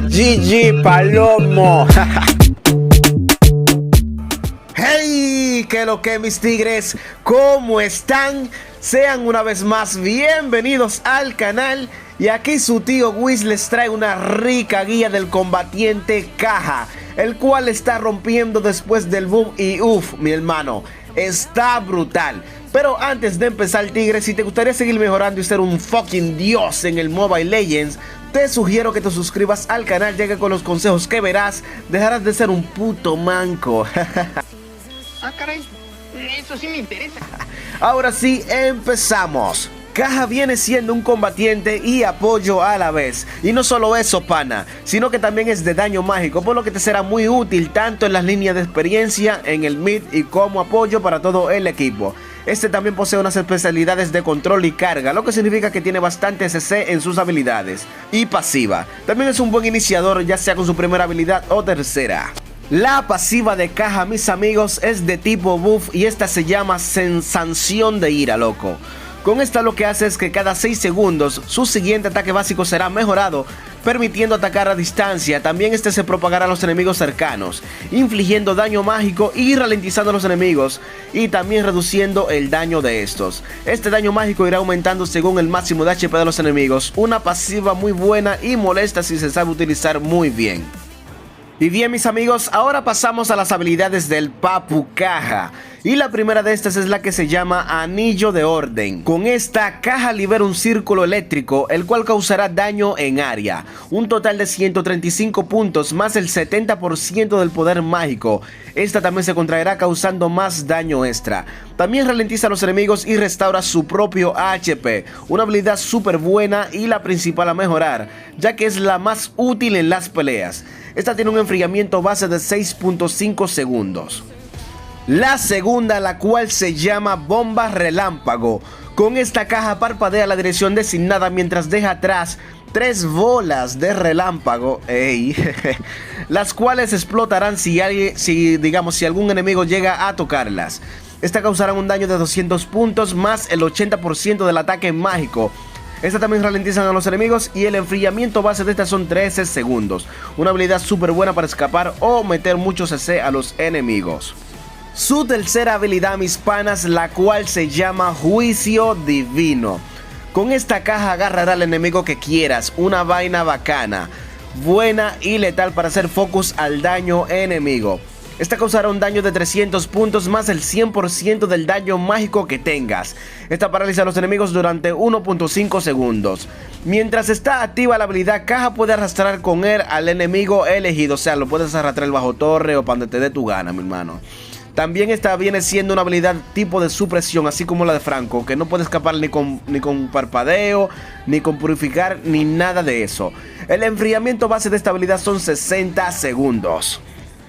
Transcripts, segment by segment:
GG Palomo. Hey, ¿qué lo que mis tigres? ¿Cómo están? Sean una vez más bienvenidos al canal. Y aquí su tío Wiz les trae una rica guía del combatiente Caja, el cual está rompiendo después del boom y uff, mi hermano, está brutal. Pero antes de empezar, tigres, si te gustaría seguir mejorando y ser un fucking dios en el Mobile Legends, te sugiero que te suscribas al canal, ya que con los consejos que verás, dejarás de ser un puto manco. Ah, caray, eso sí me interesa. Ahora sí, empezamos. Caja viene siendo un combatiente y apoyo a la vez. Y no solo eso, pana, sino que también es de daño mágico, por lo que te será muy útil tanto en las líneas de experiencia, en el mid y como apoyo para todo el equipo. Este también posee unas especialidades de control y carga, lo que significa que tiene bastante CC en sus habilidades. Y pasiva. También es un buen iniciador, ya sea con su primera habilidad o tercera. La pasiva de Caja, mis amigos, es de tipo buff y esta se llama Sensación de Ira, loco. Con esta lo que hace es que cada 6 segundos su siguiente ataque básico será mejorado, permitiendo atacar a distancia. También este se propagará a los enemigos cercanos, infligiendo daño mágico y ralentizando a los enemigos, y también reduciendo el daño de estos. Este daño mágico irá aumentando según el máximo de HP de los enemigos. Una pasiva muy buena y molesta si se sabe utilizar muy bien. Y bien, mis amigos, ahora pasamos a las habilidades del Papu Caja. Y la primera de estas es la que se llama Anillo de Orden. Con esta, Caja libera un círculo eléctrico, el cual causará daño en área. Un total de 135 puntos más el 70% del poder mágico. Esta también se contraerá causando más daño extra. También ralentiza a los enemigos y restaura su propio HP. Una habilidad súper buena y la principal a mejorar, ya que es la más útil en las peleas. Esta tiene un enfriamiento base de 6.5 segundos. La segunda, la cual se llama Bomba Relámpago. Con esta Caja parpadea la dirección designada mientras deja atrás 3 bolas de relámpago, las cuales explotarán si algún enemigo llega a tocarlas. Esta causará un daño de 200 puntos más el 80% del ataque mágico. Esta también ralentizan a los enemigos y el enfriamiento base de esta son 13 segundos. Una habilidad súper buena para escapar o meter mucho CC a los enemigos. Su tercera habilidad, mis panas, la cual se llama Juicio Divino. Con esta Caja agarrará al enemigo que quieras, una vaina bacana, buena y letal para hacer focus al daño enemigo. Esta causará un daño de 300 puntos más el 100% del daño mágico que tengas. Esta paraliza a los enemigos durante 1.5 segundos. Mientras está activa la habilidad, Caja puede arrastrar con él al enemigo elegido. O sea, lo puedes arrastrar bajo torre o para donde te dé tu gana, mi hermano. También esta viene siendo una habilidad tipo de supresión, así como la de Franco, que no puede escapar ni con parpadeo, ni con purificar, ni nada de eso. El enfriamiento base de esta habilidad son 60 segundos.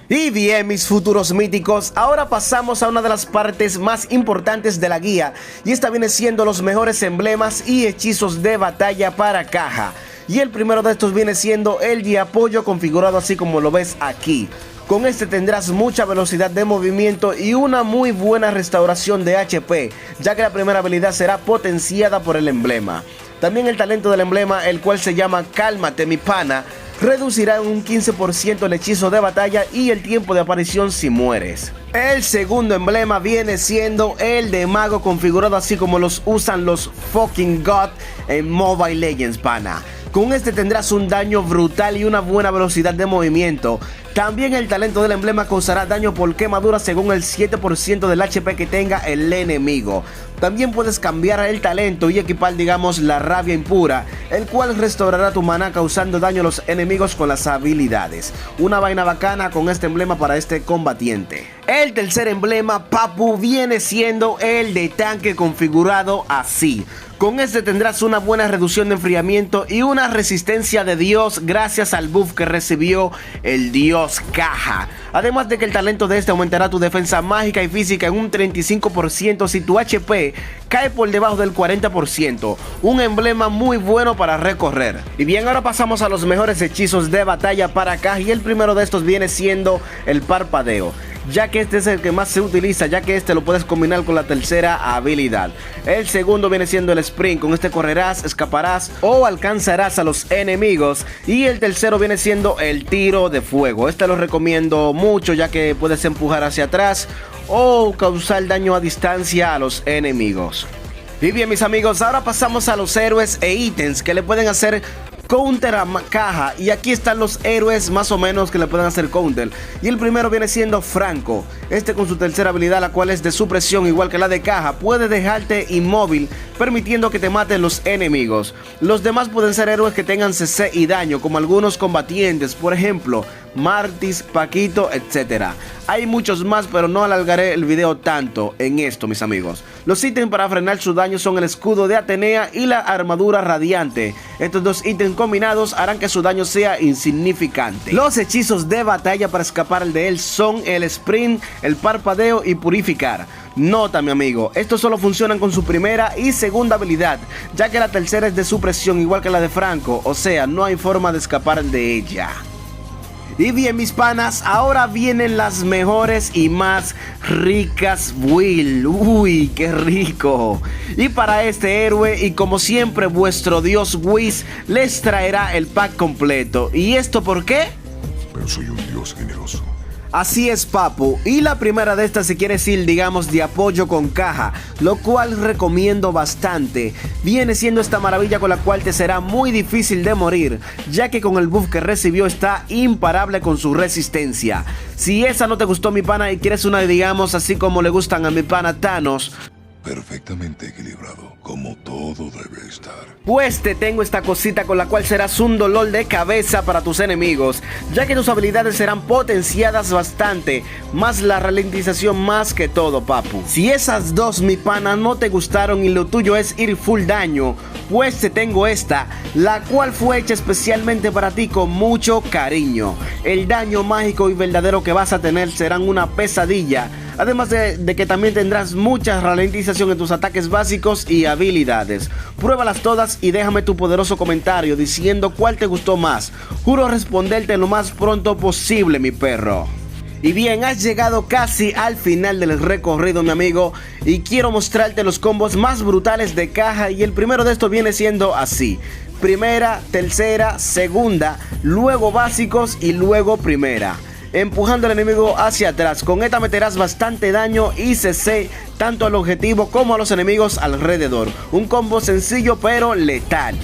Y bien, mis futuros míticos, ahora pasamos a una de las partes más importantes de la guía, y esta viene siendo los mejores emblemas y hechizos de batalla para Caja. Y el primero de estos viene siendo el de apoyo, configurado así como lo ves aquí. Con este tendrás mucha velocidad de movimiento y una muy buena restauración de HP, ya que la primera habilidad será potenciada por el emblema. También el talento del emblema, el cual se llama Cálmate mi pana, reducirá un 15% el hechizo de batalla y el tiempo de aparición si mueres. El segundo emblema viene siendo el de mago, configurado así como los usan los fucking god en Mobile Legends, pana. Con este tendrás un daño brutal y una buena velocidad de movimiento. También el talento del emblema causará daño por quemadura según el 7% del HP que tenga el enemigo. También puedes cambiar el talento y equipar, digamos, la rabia impura, el cual restaurará tu maná causando daño a los enemigos con las habilidades. Una vaina bacana con este emblema para este combatiente. El tercer emblema, Papu, viene siendo el de tanque, configurado así. Con este tendrás una buena reducción de enfriamiento y una resistencia de Dios gracias al buff que recibió el Dios Caja. Además de que el talento de este aumentará tu defensa mágica y física en un 35% si tu HP cae por debajo del 40%. Un emblema muy bueno para recorrer. Y bien, ahora pasamos a los mejores hechizos de batalla para Caja, y el primero de estos viene siendo el parpadeo. ya que este es el que más se utiliza, ya que este lo puedes combinar con la tercera habilidad. El segundo viene siendo el sprint, con este correrás, escaparás o alcanzarás a los enemigos. Y el tercero viene siendo el tiro de fuego. Este lo recomiendo mucho, ya que puedes empujar hacia atrás o causar daño a distancia a los enemigos. Y bien, mis amigos, ahora pasamos a los héroes e ítems que le pueden hacer counter a caja. Y aquí están los héroes más o menos que le pueden hacer counter. Y el primero viene siendo Franco. Este con su tercera habilidad, la cual es de supresión, igual que la de caja, puede dejarte inmóvil, permitiendo que te maten los enemigos. Los demás pueden ser héroes que tengan CC y daño, como algunos combatientes, por ejemplo Martis, Paquito, etc. Hay muchos más, pero no alargaré el video tanto en esto, mis amigos. Los ítems para frenar su daño son el escudo de Atenea y la armadura radiante. Estos dos ítems combinados harán que su daño sea insignificante. Los hechizos de batalla para escapar de él son el sprint, el parpadeo y purificar. Nota, mi amigo, estos solo funcionan con su primera y segunda habilidad, ya que la tercera es de supresión, igual que la de Franco, o sea, no hay forma de escapar de ella. Y bien, mis panas, ahora vienen las mejores y más ricas build. Uy, qué rico. Y para este héroe, y como siempre, vuestro dios Whis les traerá el pack completo. ¿Y esto por qué? Pero soy un dios generoso. Así es, papu, y la primera de estas, si quieres ir, digamos, de apoyo con caja, lo cual recomiendo bastante, viene siendo esta maravilla con la cual te será muy difícil de morir, ya que con el buff que recibió está imparable con su resistencia. Si esa no te gustó, mi pana, y quieres una, digamos, así como le gustan a mi pana Thanos, Perfectamente equilibrado, como todo debe estar. pues te tengo esta cosita con la cual serás un dolor de cabeza para tus enemigos, ya que tus habilidades serán potenciadas bastante, más la ralentización más que todo, papu. Si esas dos, mi pana, no te gustaron y lo tuyo es ir full daño, pues te tengo esta, la cual fue hecha especialmente para ti con mucho cariño. El daño mágico y verdadero que vas a tener serán una pesadilla. Además de que también tendrás mucha ralentización en tus ataques básicos y habilidades. Pruébalas todas y déjame tu poderoso comentario diciendo cuál te gustó más. Juro responderte lo más pronto posible, mi perro. Y bien, has llegado casi al final del recorrido, mi amigo, y quiero mostrarte los combos más brutales de caja, y el primero de estos viene siendo así: primera, tercera, segunda, luego básicos y luego primera, empujando al enemigo hacia atrás. Con esta meterás bastante daño y CC tanto al objetivo como a los enemigos alrededor. Un combo sencillo pero letal.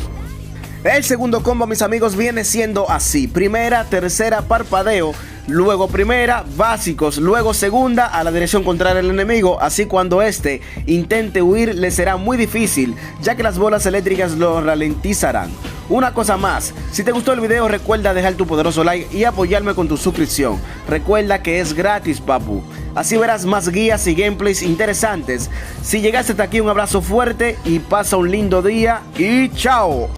El segundo combo, mis amigos, viene siendo así: primera, tercera, parpadeo, luego primera, básicos, luego segunda a la dirección contraria al enemigo. Así cuando este intente huir le será muy difícil, ya que las bolas eléctricas lo ralentizarán. Una cosa más, si te gustó el video, recuerda dejar tu poderoso like y apoyarme con tu suscripción. Recuerda que es gratis, papu. Así verás más guías y gameplays interesantes. Si llegaste hasta aquí, un abrazo fuerte y pasa un lindo día y chao.